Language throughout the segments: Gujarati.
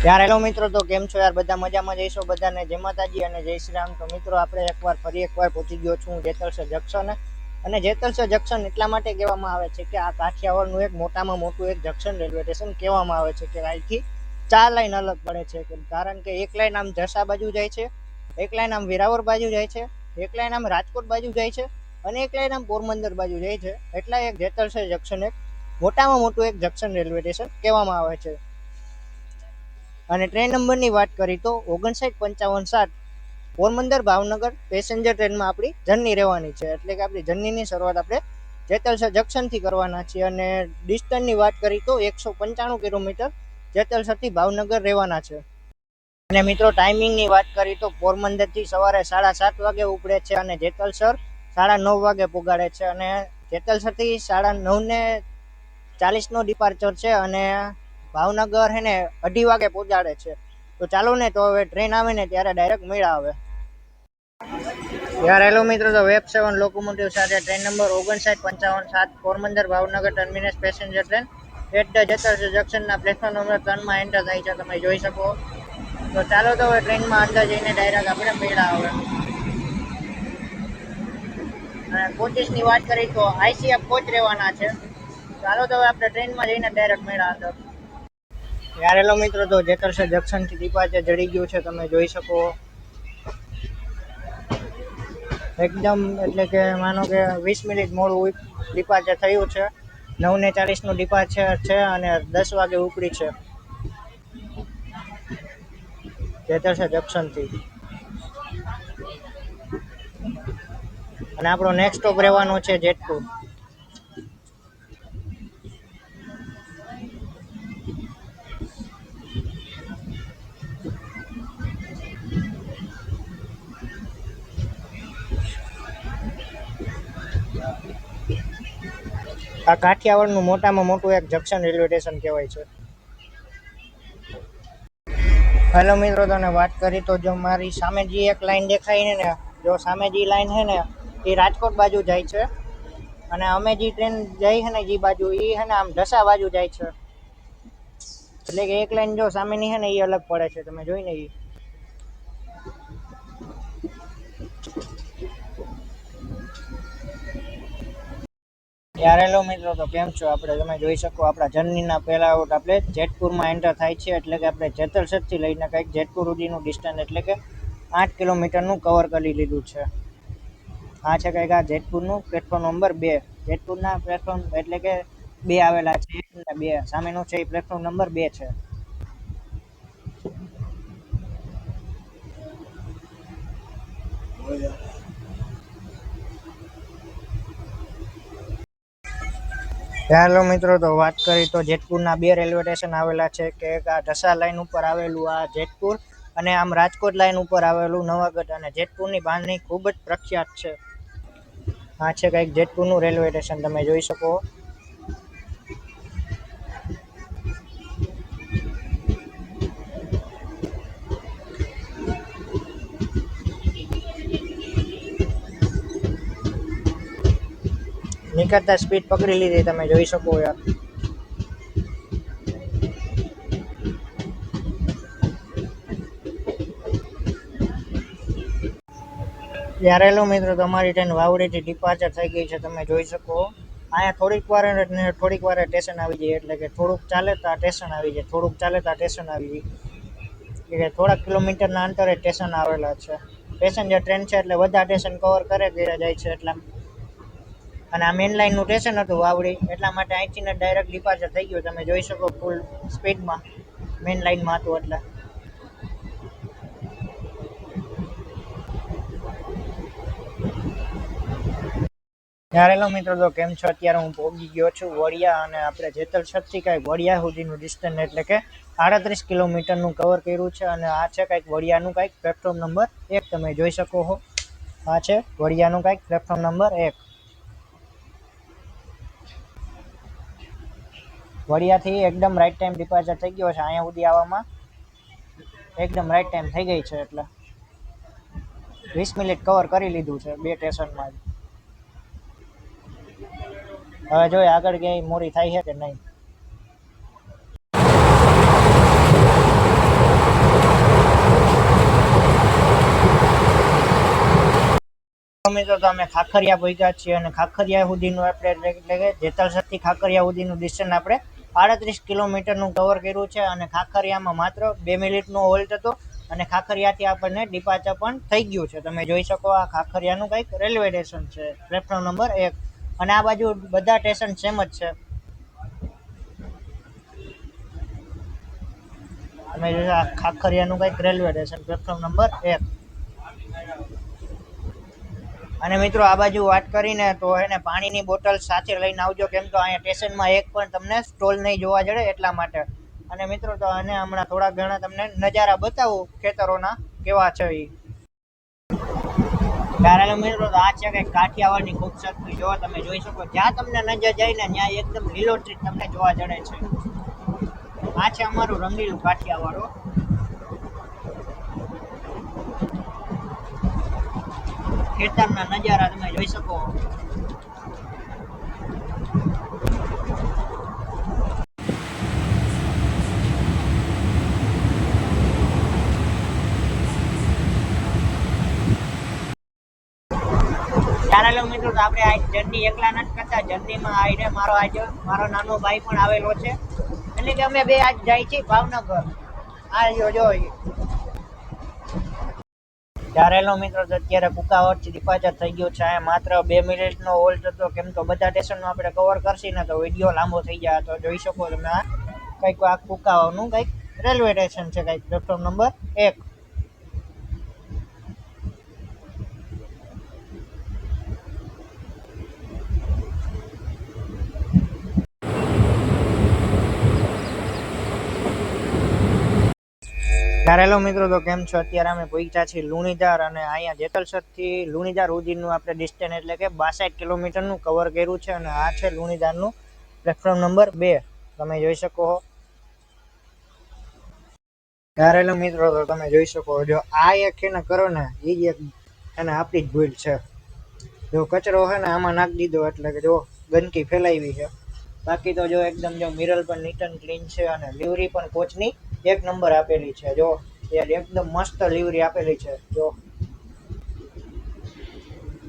યાર હેલો મિત્રો, તો કેમ છો યાર? બધા મજામાં જઈશો? બધાને જય માતાજી અને જય શ્રી રામ. તો મિત્રો આપણે ફરી એકવાર પહોંચી ગયો છું જેતલસર જંકશન. અને જેતલસર જંકશન એટલા માટે કહેવામાં આવે છે કે આ કાઠિયાવાડનું એક મોટામાં મોટું એક જંકશન રેલવે સ્ટેશન કહેવામાં આવે છે કે અહીંથી 4 લાઈન અલગ પડે છે. કારણ કે એક લાઈન આમ જસા બાજુ જાય છે, એક લાઈન આમ વેરાવળ બાજુ જાય છે, એક લાઈન આમ રાજકોટ બાજુ જાય છે અને એક લાઈન આમ પોરબંદર બાજુ જાય છે. એટલા એક જેતલસર જંકશન એક મોટામાં મોટું એક જંકશન રેલવે સ્ટેશન કહેવામાં આવે છે. અને ટ્રેન નંબરની વાત કરી તો 595560 પોરબંદર ભાવનગર પેસેન્જર ટ્રેનમાં આપણી જર્ની રહેવાની છે. એટલે કે આપણી જર્નીની શરૂઆત આપણે જેતલસર જંકશનથી કરવાના છીએ. અને ડિસ્ટન્સની વાત કરી તો 195 કિલોમીટર જેતલસરથી ભાવનગર રહેવાના છે. અને મિત્રો ટાઈમિંગની વાત કરી તો પોરબંદરથી સવારે 7:30 વાગે ઉપડે છે અને જેતલસર 9:30 વાગે પુગાડે છે. અને જેતલસરથી 9:40 નો ડિપાર્ચર છે અને ભાવનગર હે ને 2:30 વાગે પહોંચાડે છે. તો ચાલો ને, તો હવે ટ્રેન આવે ને ત્યારે ડાયરેક્ટ મેળા આવે. યાર હેલો મિત્રો, તો વેબ 7 લોકોમોટિવ સાથે train number 595560 Porbandar Bhavnagar terminus passenger train at the Jetalsar જંકશનના પ્લેટફોર્મ નંબર 3 માં એન્ટર થાય છે, તમે જોઈ શકો. તો ચાલો તો હવે ટ્રેનમાં અંદર જઈને ડાયરેક્ટ આપણે મેળા આવે. અને કોચિસની વાત કરી તો ICF કોચ રહેવાના છે. ચાલો તો હવે આપણે ટ્રેનમાં જઈને ડાયરેક્ટ મેળા અંદર. યાર હેલો મિત્રો, તો જેતલસર જંકશનથી ડિપાર્ચર જડી ગયું છે, તમે જોઈ શકો. એકદમ એટલે કે માનો કે 20 મિનિટ મોડું ડિપાર્ચર થયું છે. 9:40 નું ડિપાર્ચર છે અને 10 વાગે ઉપડી છે જેતલસર જંકશનથી. અને આપણો નેક્સ્ટ સ્ટોપ રહેવાનો છે જેતપુર. આ કાઠિયાવાડનું મોટામાં મોટું એક જંકશન રેલવે સ્ટેશન કહેવાય છે. હેલો મિત્રો, તને વાત કરી તો જો મારી સામે જે એક લાઈન દેખાય ને, જો સામે જે લાઈન છે ને એ રાજકોટ બાજુ જાય છે. અને અમે જે ટ્રેન જાય છે ને જે બાજુ એ છે ને આમ ઢસા બાજુ જાય છે. એટલે કે એક લાઈન જો સામેની છે ને એ અલગ પડે છે, તમે જોઈ ને એ. યાર હેલો મિત્રો, તો કેમ છો? આપણે તમે જોઈ શકો આપણા જર્નીના પહેલા આઉટ આપણે જેતપુરમાં એન્ટર થાય છે. એટલે કે આપણે જેતલસરથી લઈને કંઈક જેતપુર સુધીનું ડિસ્ટન્સ એટલે કે 8 કિલોમીટરનું કવર કરી લીધું છે. આ છે કંઈક આ જેતપુરનું પ્લેટફોર્મ નંબર 2. જેતપુરના પ્લેટફોર્મ એટલે કે 2 આવેલા છે, 1 અને 2 સામેનું છે એ પ્લેટફોર્મ નંબર 2 છે. હેલો મિત્રો, તો વાત કરી તો જેતપુરના 2 રેલવે સ્ટેશન આવેલા છે કે એક આ ઢસા લાઈન ઉપર આવેલું આ જેતપુર અને આમ રાજકોટ લાઈન ઉપર આવેલું નવાગઢ. અને જેતપુરની બાંધણી ખૂબ જ પ્રખ્યાત છે. આ છે કંઈક જેતપુરનું રેલવે સ્ટેશન, તમે જોઈ શકો. નીકળતા સ્પીડ પકડી લીધી, તમે જોઈ શકો યાર. યાર હેલો મિત્રો, તમારી ટ્રેન વાવડીથી ડિપાર્ચર થઈ ગઈ છે, તમે જોઈ શકો. અહીંયા થોડીક વાર સ્ટેશન આવી જાય. એટલે કે થોડુંક ચાલે તો સ્ટેશન આવી જાય, થોડુંક ચાલે તો સ્ટેશન આવી જાય. કે થોડાક કિલોમીટરના અંતરે સ્ટેશન આવેલા છે. પેસેન્જર ટ્રેન છે એટલે બધા સ્ટેશન કવર કરે જાય છે એટલા. અને આ મેઇન લાઈનનું સ્ટેશન હતું વાવડી, એટલા માટે અહીંથી ડાયરેક્ટ ડિપાર્ચર થઈ ગયું, તમે જોઈ શકો ફૂલ સ્પીડમાં મેઇન લાઈનમાં હતું એટલે. યાર હેલો મિત્રો, તો કેમ છો? અત્યારે હું પહોંચી ગયો છું વડિયા. અને આપણે જેતલસરથી કંઈક વડિયા સુધીનું ડિસ્ટન્સ એટલે કે 38 કિલોમીટરનું કવર કર્યું છે. અને આ છે કંઈક વડિયાનું કંઈક પ્લેટફોર્મ નંબર 1, તમે જોઈ શકો છો. આ છે વડિયાનું કંઈક પ્લેટફોર્મ નંબર 1. વડિયાથી એકદમ રાઈટ ટાઈમ ડિપાર્ચર થઈ ગયો છે. અહીંયા સુધી આવવામાં એકદમ રાઈટ ટાઈમ થઈ ગઈ છે. એટલે 20 મિનિટ કવર કરી લીધું છે 2 સ્ટેશનમાં જ. હવે જોઈએ આગળ ક્યાંય મોડી થાય છે કે નહીં. મિત્રો તો અમે ખાખરિયા પહોંચ્યા છીએ અને ખાખરિયા સુધીનું આપણે એટલે કે જેતલસરથી ખાખરિયા સુધીનું ડિસ્ટન્સ આપણે 38 કિલોમીટરનું કવર કર્યું છે અને ખાખરિયામાં માત્ર 2 મિનિટનો હોલ્ટ હતો અને ખાખરિયાથી આપણને ડિપાર્ચર પણ થઈ ગયું છે. તમે જોઈ શકો આ ખાખરિયાનું કંઈક રેલવે સ્ટેશન છે, પ્લેટફોર્મ નંબર 1 અને આ બાજુ બધા સ્ટેશન સેમ જ છે. તમે જોયું આ ખાખરિયાનું કંઈક રેલવે સ્ટેશન પ્લેટફોર્મ નંબર 1 અને મિત્રો આ બાજુ વાત કરીને તો એને પાણીની બોટલ સાથે લઈને આવજો, કેમ તો અહીંયા સ્ટેશનમાં એક પણ તમને સ્ટોલ નહીં જોવા જડે એટલા માટે. અને મિત્રો તો અને હમણાં થોડા ઘણા તમને નજારા બતાવું ખેતરોના કેવા છે એ. ત્યારે મિત્રો તો આ છે કે કાઠિયાવાડની ખૂબસૂરતી જો તમે જોઈ શકો, જ્યાં તમને નજર જાય ને ત્યાં એકદમ લીલોતરી તમને જોવા જડે છે. આ છે અમારું રંગીલું કાઠિયાવાડો. ખેતરના નજારા તમે જોઈ શકો. ચાલો મિત્રો તો આપણે આ જર્ની એકલા નથી કરતા, જર્નીમાં આવીને મારો નાનો ભાઈ પણ આવેલો છે, એટલે કે અમે બે આજ જાય છીએ ભાવનગર. આ જો ચારેલો મિત્રો તો અત્યારે કુકાવડથી ડિપાર્ચર થઈ ગયું છે. આ માત્ર 2 મિનિટનો હોલ્ટ હતો, કેમ તો બધા સ્ટેશનો આપણે કવર કરશી ને તો વિડીયો લાંબો થઈ જાય. તો જોઈ શકો તમે આ કંઈક આ કુકાવાડનું કંઈક રેલવે સ્ટેશન છે, કંઈક પ્લેટફોર્મ નંબર 1. ચારેલો મિત્રો તો કેમ છો, અત્યારે અમે પહોંચ્યા છીએ લુણીધાર અને અહીંયા જેતલસરથી લુણીધાર સુધીનું આપણે ડિસ્ટન્સ એટલે કે 62 કિલોમીટરનું કવર કર્યું છે અને આ છે લુણીધારનું પ્લેટફોર્મ નંબર 2. તમે જોઈ શકો. ચારેલો મિત્રો તો તમે જોઈ શકો, જો આ એક એને કરો ને એ જ એક એને આપણી જ ભૂલ છે. જો કચરો છે ને આમાં નાખી દીધો એટલે કે જો ગંદકી ફેલાવી છે. બાકી તો જો એકદમ જો મિરર પણ નીટ એન્ડ ક્લીન છે અને લિવરી પણ કોચની 1 નંબર આપેલી છે. જો એકદમ મસ્ત લિવરી આપેલી છે જો.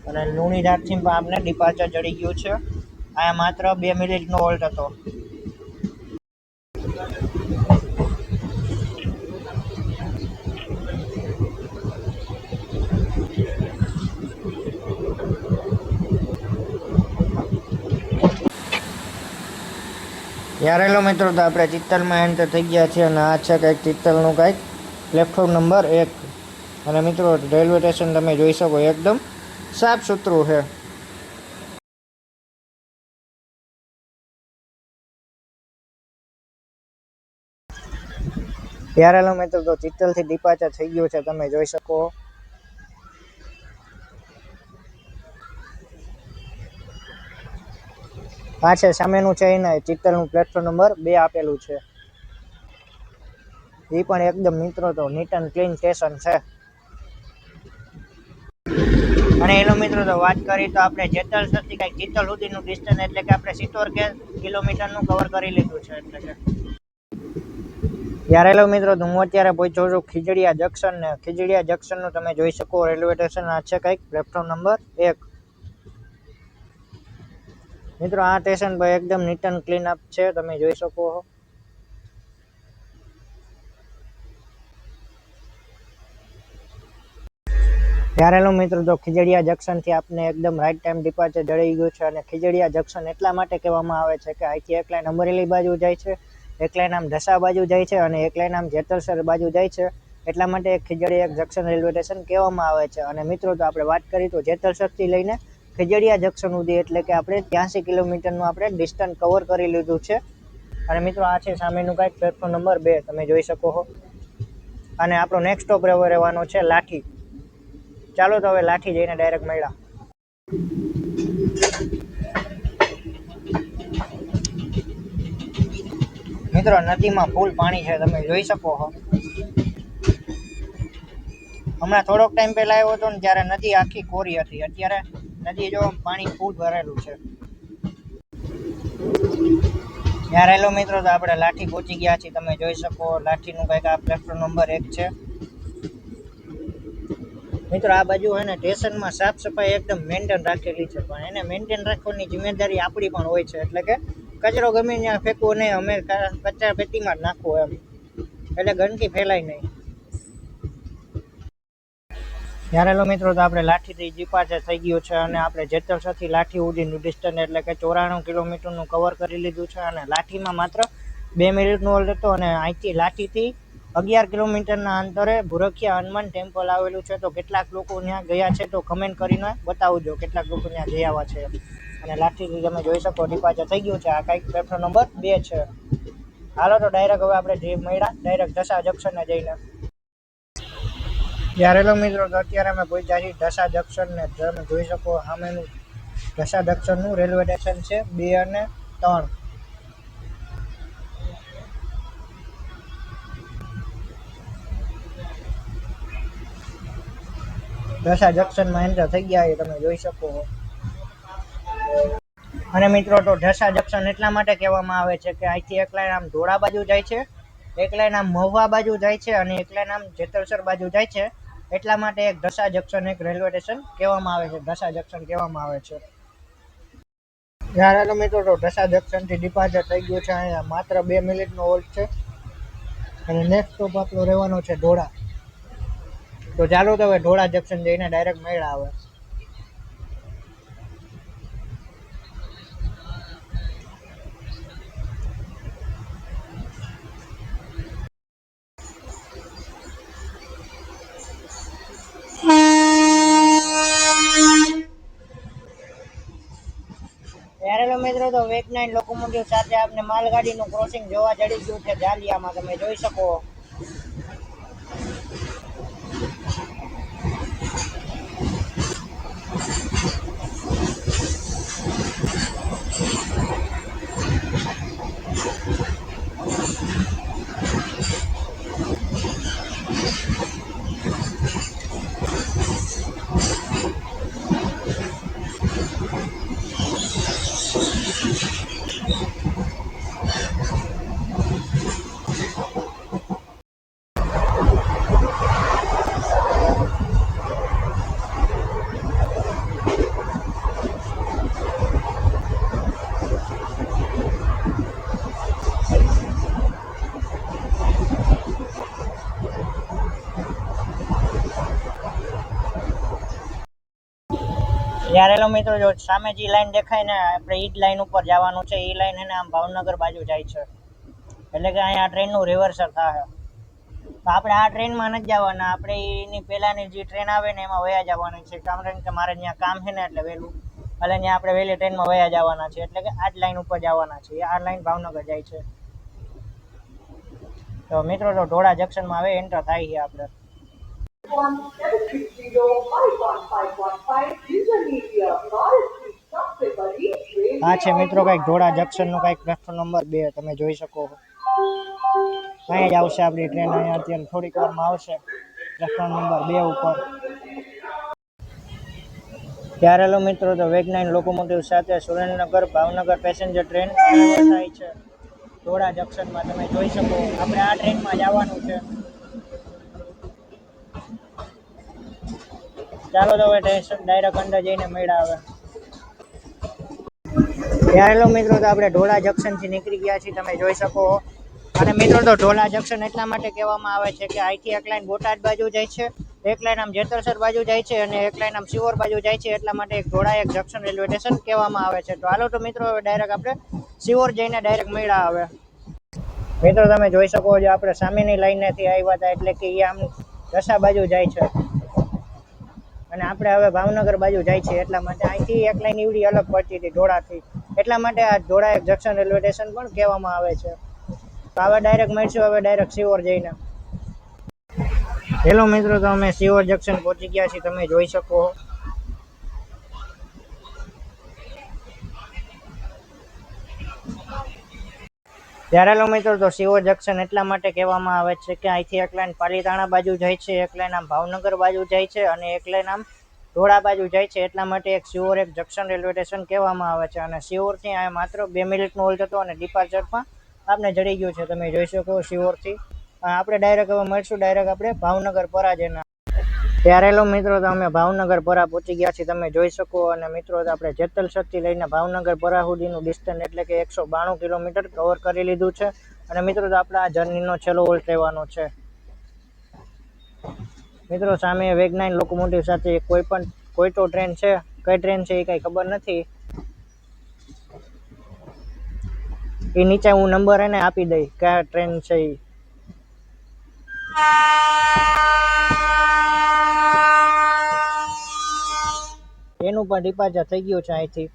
અને લુણીધારથી પણ આપણે ડિપાર્ચર ચડી ગયું છે. આ માત્ર 2 મિનિટનો હોલ્ટ હતો. યારેલો મિત્રો તો આપણે ચિત્તલમાં એન્ટર થઈ ગયા છીએ અને આ છે કંઈક ચિત્તલનું કંઈક પ્લેટફોર્મ નંબર 1 અને મિત્રો રેલવે સ્ટેશન તમે જોઈ શકો એકદમ સાફ સુથરું છે. યારેલો મિત્રો તો ચિત્તલથી ડિપાર્ચર થઈ ગયું છે, તમે જોઈ શકો. આ છે સામેનું છે એને ચિત્તલનું પ્લેટફોર્મ નંબર 2 આપેલું છે. એ પણ એકદમ મિત્રો તો નીટ એન્ડ ક્લીન સ્ટેશન છે. અને એનો મિત્રો તો વાત કરી તો આપણે જેતલસરથી કંઈક ચિત્તલ સુધીનું ડિસ્ટન્સ એટલે કે આપણે 77 કિલોમીટરનું કવર કરી લીધું છે. એટલે કે યારેલો મિત્રો તો હું અત્યારે પહોંચ્યો છું ખીજડીયા જંકશન ને ખીજડીયા જંકશનનું તમે જોઈ શકો રેલવે સ્ટેશન આ છે કંઈક પ્લેટફોર્મ નંબર 1. મિત્રો આ સ્ટેશન પર એકદમ નીટ એન્ડ ક્લીન અપ છે, તમે જોઈ શકો. યારેલો મિત્રો તો ખીજડીયા જંકશનથી આપને એકદમ રાઈટ ટાઈમ ડિપાર્ચર જડી ગયું છે અને ખીજડીયા જંકશન એટલા માટે કહેવામાં આવે છે કે અહીંથી એક લાઈન અમરેલી બાજુ જાય છે, એક લાઈન આમ ઢસા બાજુ જાય છે અને એક લાઈન આમ જેતલસર બાજુ જાય છે. એટલા માટે ખીજડીયા જંકશન રેલવે સ્ટેશન કહેવામાં આવે છે. અને મિત્રો તો આપણે વાત કરી તો જેતલસરથી લઈને ખીજડીયા જંકશન સુધી એટલે કે આપણે 83 કિલોમીટરનું આપણે ડિસ્ટન્સ કવર કરી લીધું છે. અને મિત્રો આ છે સામેનું કંઈક પ્લેટફોર્મ નંબર 2 તમે જોઈ શકો છો. અને આપણો નેક્સ્ટ સ્ટોપ રહેવાનો છે લાઠી. ચાલો તો હવે લાઠી જઈને ડાયરેક્ટ મળ્યા. મિત્રો નદીમાં ફૂલ પાણી છે, તમે જોઈ શકો છો. હમણાં થોડોક ટાઈમ પહેલા આવ્યો હતો ને ત્યારે નદી આખી કોરી હતી, અત્યારે નદી જો પાણી ફૂલ ભરેલું છે. યારેલો મિત્રો તો આપણે લાઠી પહોંચી ગયા છીએ, તમે જોઈ શકો. લાઠીનું કંઈક આ પ્લેટફોર્મ નંબર 1 છે. મિત્રો આ બાજુ હે ને સ્ટેશનમાં સાફ સફાઈ એકદમ મેન્ટેન રાખેલી છે, પણ એને મેન્ટેન રાખવાની જિમ્મેદારી આપણી પણ હોય છે. એટલે કે કચરો ગમે ત્યાં ફેંકવો નહીં, અમે કચરા પેટીમાં જ નાખવો એમ, એટલે ગંદકી ફેલાય નહીં. ત્યારે લો મિત્રો, તો આપણે લાઠીથી ડિપાર્ચર થઈ ગયું છે અને આપણે જેતલસરથી લાઠી સુધીનું ડિસ્ટન્સ એટલે કે 94 કિલોમીટરનું કવર કરી લીધું છે. અને લાઠીમાં માત્ર 2 મિનિટનો હોલ્ડ હતો. અને અહીંથી લાઠીથી 11 કિલોમીટરના અંતરે ભુરખિયા હનુમાન ટેમ્પલ આવેલું છે. તો કેટલાક લોકો ત્યાં ગયા છે તો કમેન્ટ કરીને બતાવજો કેટલાક લોકો ત્યાં જઈ આવ્યા છે. અને લાઠીથી તમે જોઈ શકો ડિપાર્ચર થઈ ગયું છે. આ કંઈક પ્લેટફોર્મ નંબર 2 છે. હાલો તો ડાયરેક્ટ હવે આપણે જે મળ્યા ડાયરેક્ટ ઢસા જંકશને જઈને. ત્યારે લો મિત્રો, તો અત્યારે અમે પહોંચ્યા છીએ ઢસા જંકશન ને તમે જોઈ શકો સામેનું ઢસા જંકશનનું રેલવે સ્ટેશન છે 2 અને 3. ઢસા જંકશનમાં એન્ટર થઈ ગયા એ તમે જોઈ શકો. અને મિત્રો, તો ઢસા જંકશન એટલા માટે કહેવામાં આવે છે કે અહીંથી એક લાઈન આમ ધોળા બાજુ જાય છે, એક લાઈન આમ મહુવા બાજુ જાય છે અને એક લાઈન આમ જેતલસર બાજુ જાય છે. એટલા માટે એક ઢસા જંકશન એક રેલવે સ્ટેશન કહેવામાં આવે છે, ઢસા જંકશન કહેવામાં આવે છે. જ્યારે મિત્રો, તો ઢસા જંકશનથી ડિપાર્ચર થઈ ગયું છે. અહીંયા માત્ર 2 મિનિટનો હોલ્ડ છે અને નેક્સ્ટ સ્ટોપ આપણો રહેવાનો છે ઢોળા. તો ચાલો તો હવે ઢોળા જંકશન જઈને ડાયરેક્ટ મેળા આવે. ત્યારે મિત્રો, તો વેગનાઇન લોકોમોટિવ સાથે આપણે માલગાડીનું ક્રોસિંગ જોવા જડી ગયું છે જાલિયામાં, તમે જોઈ શકો. ત્યારે મિત્રો, જો સામે જે લાઈન દેખાય ને આપણે ઈ જ લાઈન ઉપર જવાનું છે. એ લાઈન એને આમ ભાવનગર બાજુ જાય છે, એટલે કે અહીંયા ટ્રેનનું રિવર્સલ થાય. તો આપણે આ ટ્રેનમાં નથી જવાના, આપણે એની પહેલાંની જે ટ્રેન આવે ને એમાં વયા જવાની છે. કારણ કે મારે ત્યાં કામ છે ને એટલે વહેલું, એટલે ત્યાં આપણે વહેલી ટ્રેનમાં વયા જવાના છે. એટલે કે આ જ લાઈન ઉપર જવાના છે. આ લાઈન ભાવનગર જાય છે. તો મિત્રો, તો ઢોળા જંકશનમાં હવે એન્ટર થાય છે આપણે. આ છે મિત્રો કંઈક ઢોળા જંકશનનું કંઈક પ્લેટફોર્મ નંબર 2 તમે જોઈ શકો. અહીંયા જ આવશે આપણી ટ્રેન, અહીંયા અત્યારે થોડીક વારમાં આવશે પ્લેટફોર્મ નંબર 2 ઉપર. ત્યારે લો મિત્રો, તો વેગનાઇન લોકોમોટિવ સાથે સુરેન્દ્રનગર ભાવનગર પેસેન્જર ટ્રેન થાય છે ઢોળા જંકશનમાં, તમે જોઈ શકો. આપણે આ ટ્રેનમાં જવાનું છે. ચાલો તો હવે ડાયરેક્ટ અંદર જઈને મેળા આવે. ત્યારે લો મિત્રો, તો આપણે ઢોળા જંકશનથી નીકળી ગયા છીએ, તમે જોઈ શકો. અને મિત્રો, તો ઢોળા જંકશન એટલા માટે કહેવામાં આવે છે કે અહીંથી એક લાઈન બોટાદ બાજુ જાય છે, એક લાઈન આમ જેતલસર બાજુ જાય છે અને એક લાઈન આમ શિવોર બાજુ જાય છે. એટલા માટે એક ઢોળા એક જંકશન રેલવે સ્ટેશન કહેવામાં આવે છે. તો હાલો તો મિત્રો, હવે ડાયરેક્ટ આપણે શિવોર જઈને ડાયરેક્ટ મેળા આવે. મિત્રો, તમે જોઈ શકો છો આપણે સામેની લાઈનેથી આવ્યા હતા, એટલે કે એ આમ ઢસા બાજુ જાય છે અને આપણે હવે ભાવનગર બાજુ જાય છે. એટલા માટે અહીંથી એક લાઈન એવડી અલગ પડતી હતી ઢોળાથી, એટલા માટે આ ઢોળા એક જંકશન રેલવે સ્ટેશન પણ કહેવામાં આવે છે. તો હવે ડાયરેક્ટ મળશું હવે ડાયરેક્ટ શિવોર જઈને. હેલો મિત્રો, તો અમે શિવોર જંકશન પહોંચી ગયા છીએ, તમે જોઈ શકો. ત્યારે લો મિત્રો, તો શિવોર જંકશન એટલા માટે કહેવામાં આવે છે કે અહીંથી એક લાઈન પાલીતાણા બાજુ જાય છે, એક લાઈન આમ ભાવનગર બાજુ જાય છે અને એક લાઈન આમ ઢોળા બાજુ જાય છે. એટલા માટે એક શિવોર એક જંકશન રેલવે સ્ટેશન કહેવામાં આવે છે. અને શિવોરથી આ માત્ર 2 મિનિટનો હોલ્ડ હતો અને ડિપાર્ચરમાં આપણે જડી ગયું છે, તમે જોઈ શકો શિવોરથી. આપણે ડાયરેક્ટ હવે મળશું ડાયરેક્ટ આપણે ભાવનગર પરાજયના. ત્યારે લો મિત્રો તો અમે ભાવનગર પરા પહોંચી ગયા છીએ, તમે જોઈ શકો. અને મિત્રો આપણે જેતલસર થી લઈને ભાવનગર પરા સુધીનું ડિસ્ટન્સ એટલે કે 192 કિલોમીટર કવર કરી લીધું છે. અને મિત્રો તો આપણે આ જર્નીનો છેલ્લો વોલ્ટ રહેવાનો છે. મિત્રો સામે વેગનાઇન લોકોમોટિવ સાથે કોઈ તો ટ્રેન છે, કઈ ટ્રેન છે એ કઈ ખબર નથી. એ નીચે હું નંબર એને આપી દઈ કયા ટ્રેન છે એ. એનું પણ ડિપાર્ચર થઈ ગયું છે અહીંથી.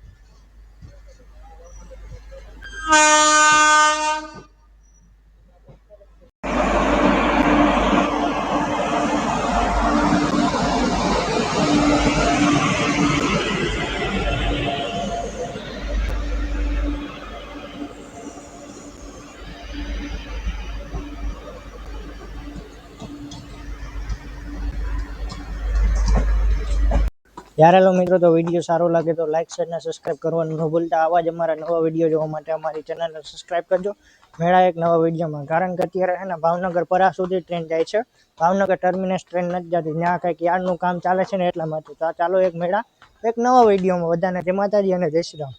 યાર હેલો મિત્રો, તો વિડીયો સારો લાગે તો લાઈક શેર અને સબસ્ક્રાઇબ કરવાનું ન ભૂલતા. આવા જ અમારા નવા વિડીયો જોવા માટે અમારી ચેનલને સબસ્ક્રાઇબ કરજો. મેળા એક નવા વિડીયોમાં, કારણ કે અત્યારે છે ને ભાવનગર પરા સુધી ટ્રેન જાય છે. ભાવનગર ટર્મિનસ ટ્રેન નથી જતી, ત્યાં કંઈક યાર્ડનું કામ ચાલે છે ને એટલા માટે. તો ચાલો એક મેળા એક નવા વિડીયોમાં. બધાને જય માતાજી અને જય શ્રી રામ.